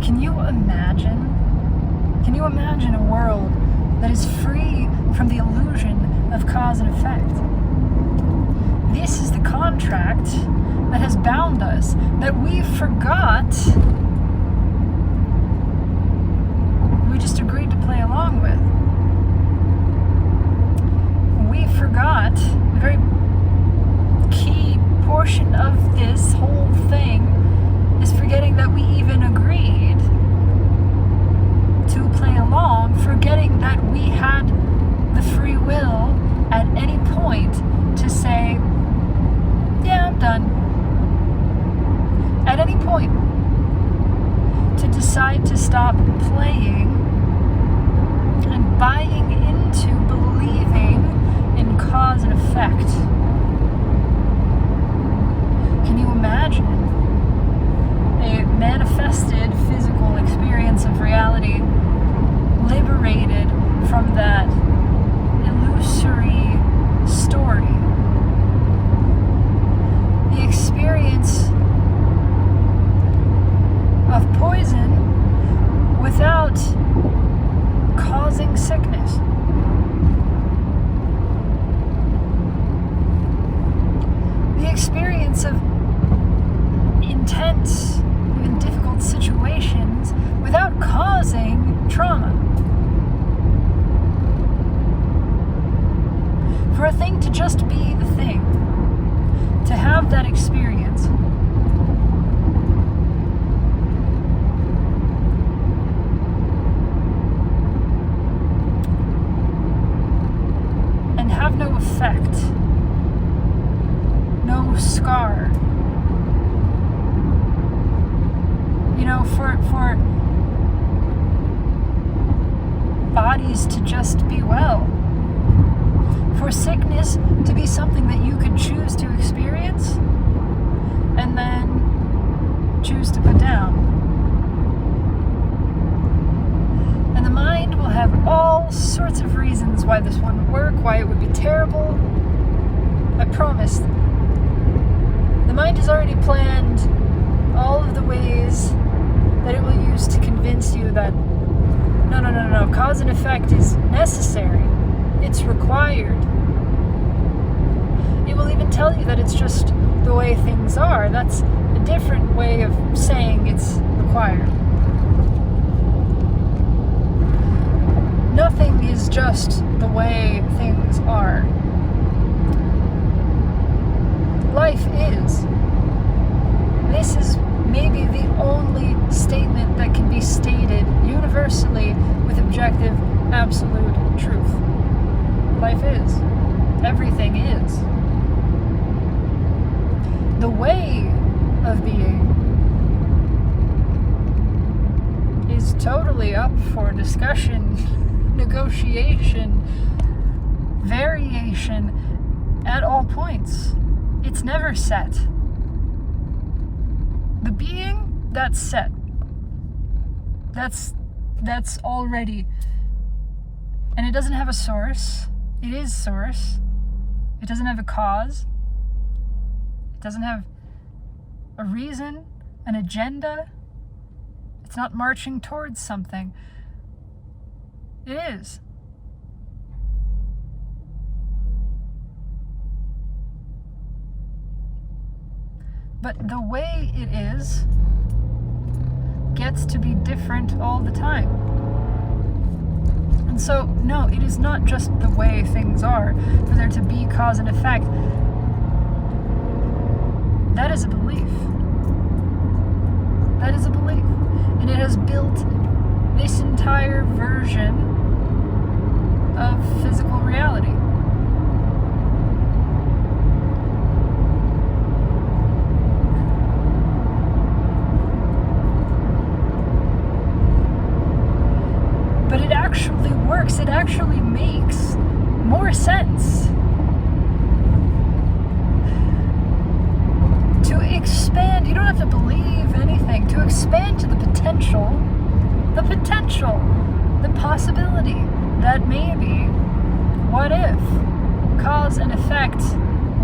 Can you imagine? Can you imagine a world that is free from the illusion of cause and effect? This is the contract that has bound us, that we forgot. We just agreed to play along with. We forgot the very key portion of this whole thing is forgetting that we even agreed to play along, forgetting that we had the free will at any point to say, yeah, I'm done. At any point to decide to stop playing and buying into believing in cause and effect. Can you imagine a manifested physical experience of reality liberated from that illusory story? The experience of poison without causing sickness. The experience of intense, even difficult situations without causing trauma. For a thing to just be the thing, to have that experience, and have no effect, no scar. You know, for bodies to just be well, for sickness to be something that you could choose to experience and then choose to put down. And the mind will have all sorts of reasons why this wouldn't work, why it would be terrible. I promise. The mind has already planned all of the ways that it will use to convince you that no, cause and effect is necessary. It's required. It will even tell you that it's just the way things are. That's a different way of saying it's required. Nothing is just the way things are. Life is. This is maybe the only statement that can be stated universally with objective, absolute truth. Life is. Everything is. The way of being is totally up for discussion, negotiation, variation at all points. It's never set. The being, that's set. That's already. And it doesn't have a source. It is source. It doesn't have a cause. It doesn't have a reason, an agenda. It's not marching towards something. It is. But the way it is gets to be different all the time. And so, no, it is not just the way things are for there to be cause and effect. That is a belief. That is a belief. And it has built this entire version of physical reality. But it actually works. It actually makes more sense to expand. You don't have to believe anything. To expand to the potential, the possibility that maybe, what if cause and effect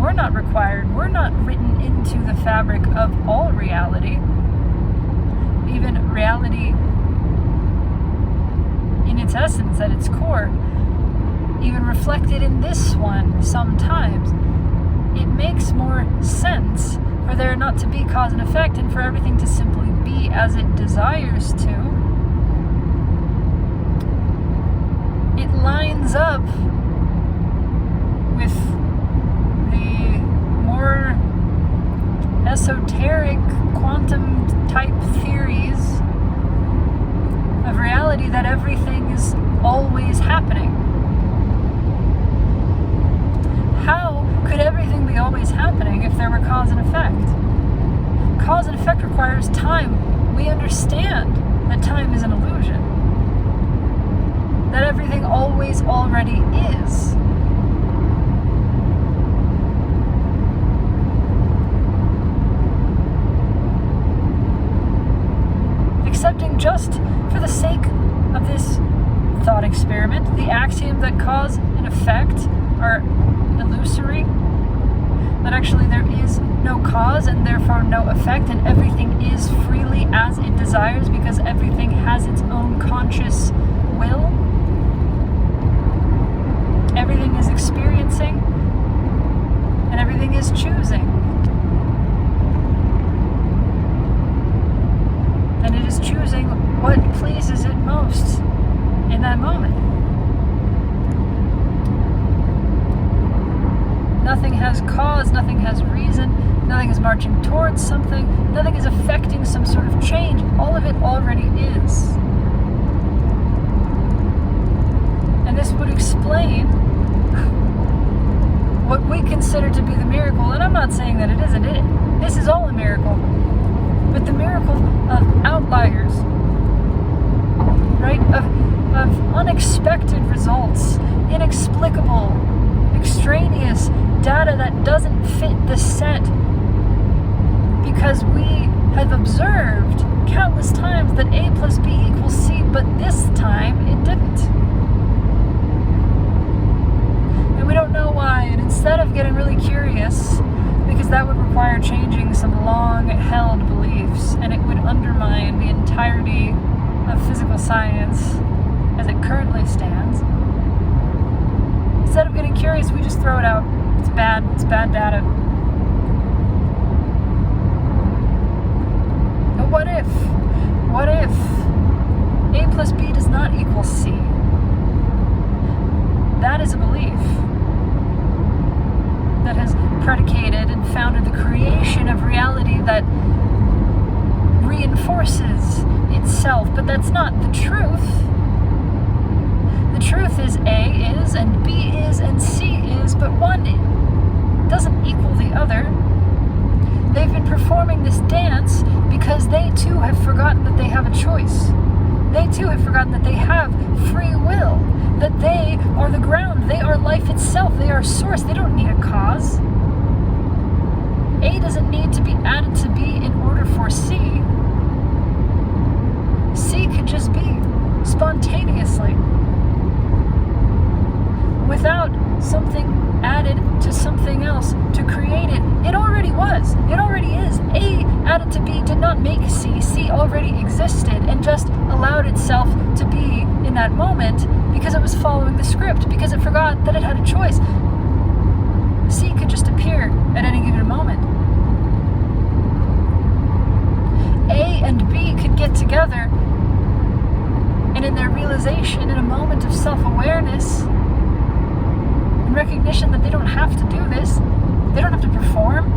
were not required, were not written into the fabric of all reality, even reality reality in its essence, at its core, even reflected in this one sometimes, it makes more sense for there not to be cause and effect and for everything to simply be as it desires to. It lines up with the more esoteric quantum type theories of reality that everything is always happening. How could everything be always happening if there were cause and effect? Cause and effect requires time. We understand that time is an illusion. That everything always already is. Accepting just for the sake of this thought experiment the axiom that cause and effect are illusory, that actually there is no cause and therefore no effect, and everything is freely as it desires because everything has its own conscious will. Everything is experiencing and everything is choosing. And it is choosing what pleases it most in that moment. Nothing has cause, nothing has reason, nothing is marching towards something, nothing is affecting some sort of change. All of it already is. And this would explain what we consider to be the miracle, and I'm not saying that it isn't it. This is all a miracle. But the miracle of outliers, right? Of unexpected results, inexplicable, extraneous data that doesn't fit the set because we have observed countless times that A plus B equals C, but this time it didn't. And we don't know why, and instead of getting really curious, because that would require changing some long-held beliefs, and it would undermine the entirety of physical science as it currently stands. Instead of getting curious, we just throw it out. It's bad data. But what if A plus B does not equal C? That is a belief that has predicated and founded the creation of reality that reinforces itself, but that's not the truth. The truth is A is, and B is, and C is, but one doesn't equal the other. They've been performing this dance because they too have forgotten that they have a choice. They too have forgotten that they have free will, that they are the ground, they are life itself, they are source, they don't need a cause. A doesn't need to be added to B in order for C. C could just be spontaneously, without something added to something else to create it. It already was. It already is. A added to B did not make C. C already existed and just allowed itself to be in that moment because it was following the script, because it forgot that it had a choice. C could just appear at any given moment. A and B could get together, and in their realization, in a moment of self-awareness, recognition that they don't have to do this, they don't have to perform,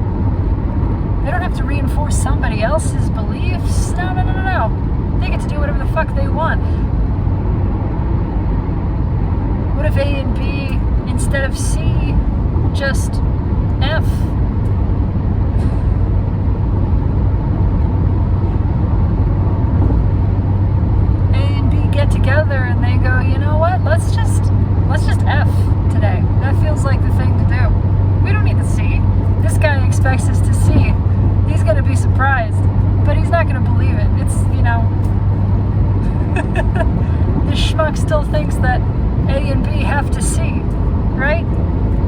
they don't have to reinforce somebody else's beliefs. No. They get to do whatever the fuck they want. What if A and B, instead of C, just F? A and B get together and they go, you know what, let's just F today. That feels like the thing to do. We don't need to see. This guy expects us to see. He's going to be surprised, but he's not going to believe it. It's, this schmuck still thinks that A and B have to see, right?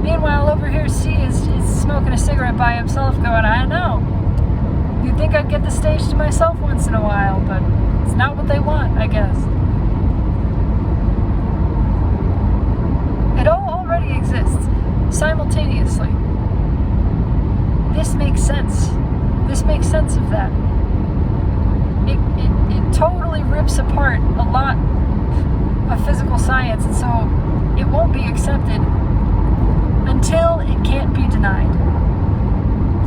Meanwhile, over here, C is smoking a cigarette by himself going, I know. You'd think I'd get the stage to myself once in a while, but it's not guess. It all already exists simultaneously. This makes sense. This makes sense of that. It totally rips apart a lot of physical science, and so it won't be accepted until it can't be denied.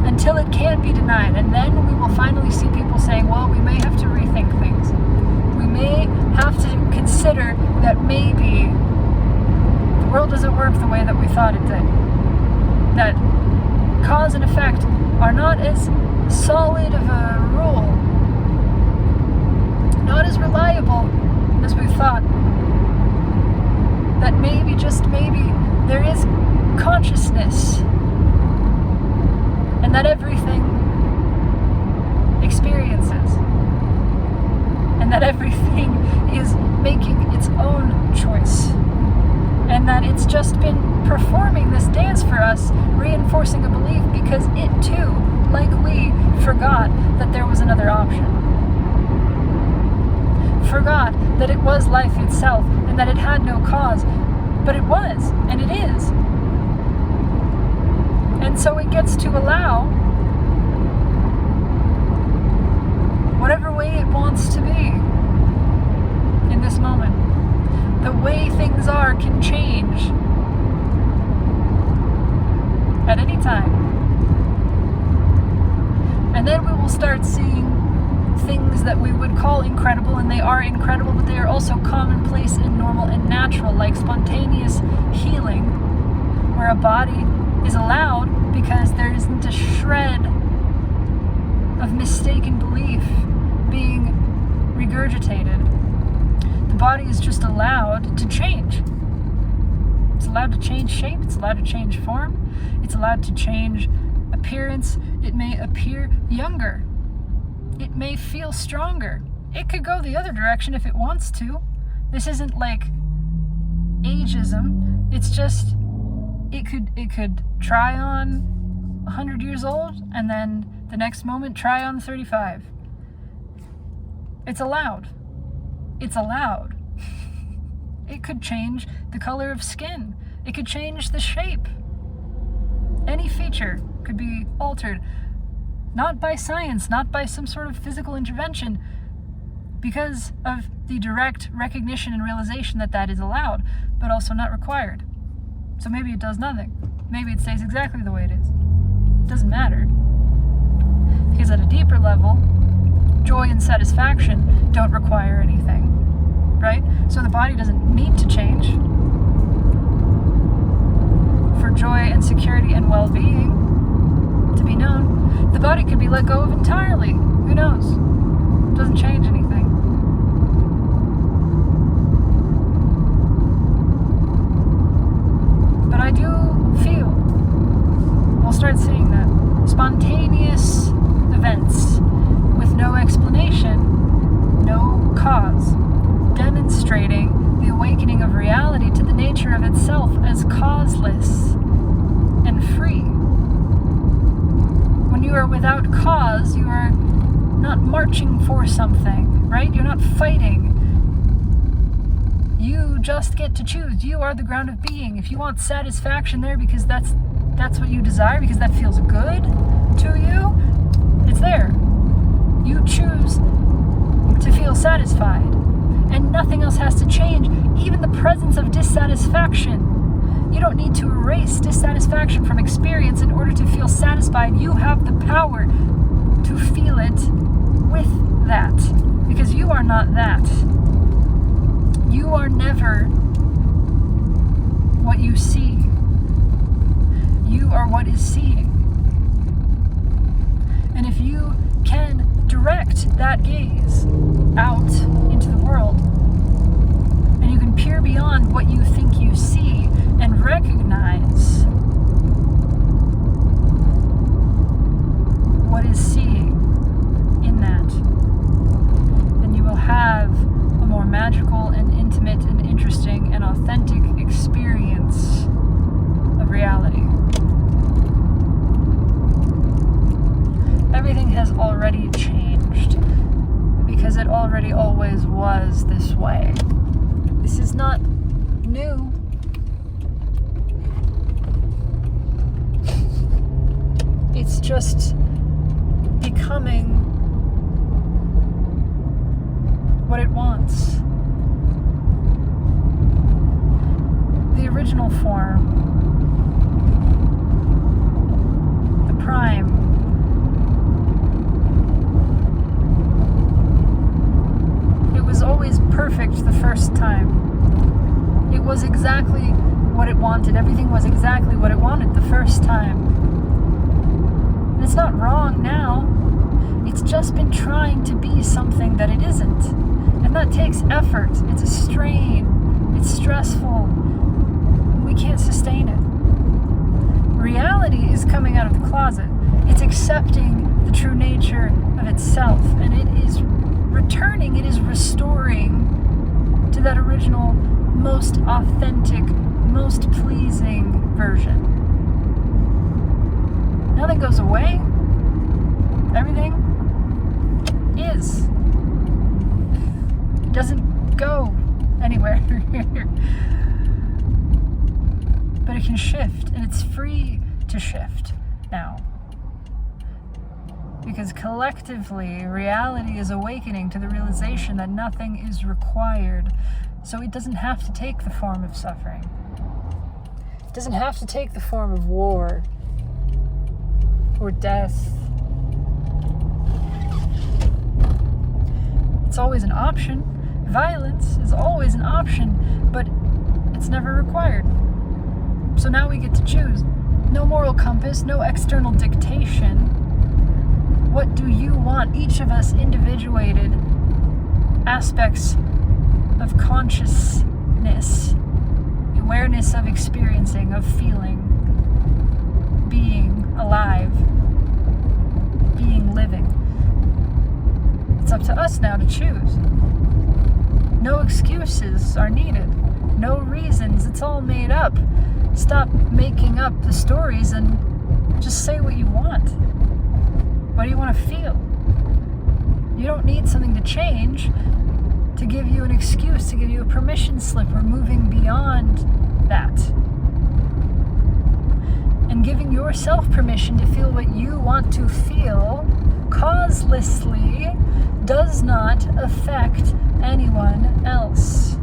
Until it can't be denied. And then we will finally see people saying, well, we may have to rethink things. We may have to consider that maybe the world doesn't work the way that we thought it did. That cause and effect are not as solid of a rule, not as reliable as we thought. That maybe, just maybe, there is consciousness, and that everything experiences, and that everything is making its own choice, and that it's just been performing this dance for us, reinforcing a belief because it too, like we, forgot that there was another option. Forgot that it was life itself and that it had no cause, but it was, and it is. And so it gets to allow whatever way it wants to be in this moment. The way things are can change at any time. And then we will start seeing things that we would call incredible, and they are incredible, but they are also commonplace and normal and natural, like spontaneous healing, where a body is allowed because there isn't a shred of mistaken belief being regurgitated. The body is just allowed to change. It's allowed to change shape, it's allowed to change form, it's allowed to change appearance. It may appear younger. It may feel stronger. It could go the other direction if it wants to. This isn't like ageism. It's just it could try on 100 years old and then the next moment try on 35. It's allowed. It's allowed. It could change the color of skin. It could change the shape. Any feature could be altered. Not by science, not by some sort of physical intervention, because of the direct recognition and realization that that is allowed, but also not required. So maybe it does nothing. Maybe it stays exactly the way it is. It doesn't matter. Because at a deeper level, joy and satisfaction don't require anything, right? So the body doesn't need to change for joy and security and well-being to be known. The body could be let go of entirely. Who knows? It doesn't change anything. But I do feel we'll start seeing that. Spontaneous events with no explanation, no cause, demonstrating the awakening of reality to the nature of itself as causeless and free. When you are without cause, you are not marching for something, right? You're not fighting. You just get to choose. You are the ground of being. If you want satisfaction there because that's what you desire, because that feels good to you, it's there. You choose to feel satisfied. And nothing else has to change. Even the presence of dissatisfaction. You don't need to erase dissatisfaction from experience in order to feel satisfied. You have the power to feel it with that. Because you are not that. You are never what you see. You are what is seeing. And if you can direct that gaze out into the world, and you can peer beyond what you think you see and recognize what is seeing in that, then you will have a more magical and intimate and interesting and authentic experience of reality. Everything has already changed because it already always was this way. This is not new. It's just becoming what it wants. The original form, the prime, it was always perfect the first time. It was exactly what it wanted. Everything was exactly what it wanted the first time. And it's not wrong now. It's just been trying to be something that it isn't. And that takes effort. It's a strain. It's stressful. We can't sustain it. Reality is coming out of the closet. It's accepting the true nature of itself. And it is returning, it is restoring to that original, most authentic, most pleasing version. Nothing goes away. Everything is. It doesn't go anywhere. But it can shift, and it's free to shift now. Because collectively, reality is awakening to the realization that nothing is required. So it doesn't have to take the form of suffering. It doesn't have to take the form of war or death. It's always an option. Violence is always an option, but it's never required. So now we get to choose. No moral compass, no external dictation. What do you want? Each of us individuated aspects of consciousness, awareness of experiencing, of feeling, being alive, being living. It's up to us now to choose. No excuses are needed. No reasons. It's all made up. Stop making up the stories and just say what you want. What do you want to feel? You don't need something to change to give you an excuse, to give you a permission slip. We're moving beyond that. And giving yourself permission to feel what you want to feel causelessly does not affect anyone else.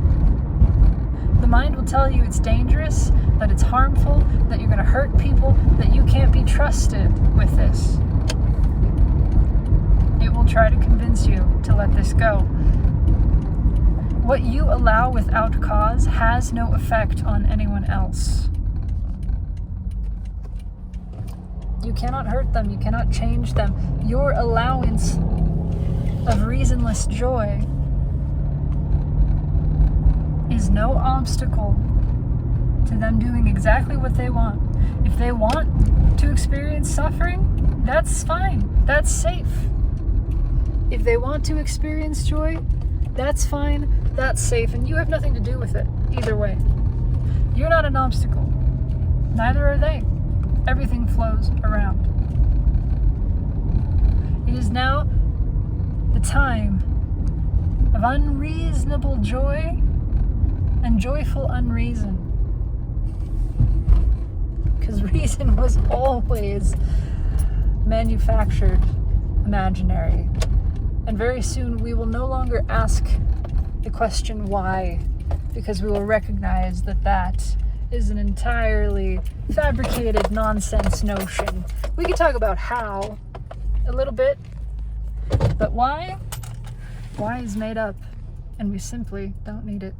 The mind will tell you it's dangerous, that it's harmful, that you're going to hurt people, that you can't be trusted with this. It will try to convince you to let this go. What you allow without cause has no effect on anyone else. You cannot hurt them. You cannot change them. Your allowance of reasonless joy is no obstacle to them doing exactly what they want. If they want to experience suffering, that's fine. That's safe. If they want to experience joy, that's fine. That's safe. And you have nothing to do with it either way. You're not an obstacle. Neither are they. Everything flows around. It is now the time of unreasonable joy and joyful unreason. Because reason was always manufactured, imaginary. And very soon we will no longer ask the question why, because we will recognize that that is an entirely fabricated nonsense notion. We can talk about how a little bit, but why? Why is made up, and we simply don't need it.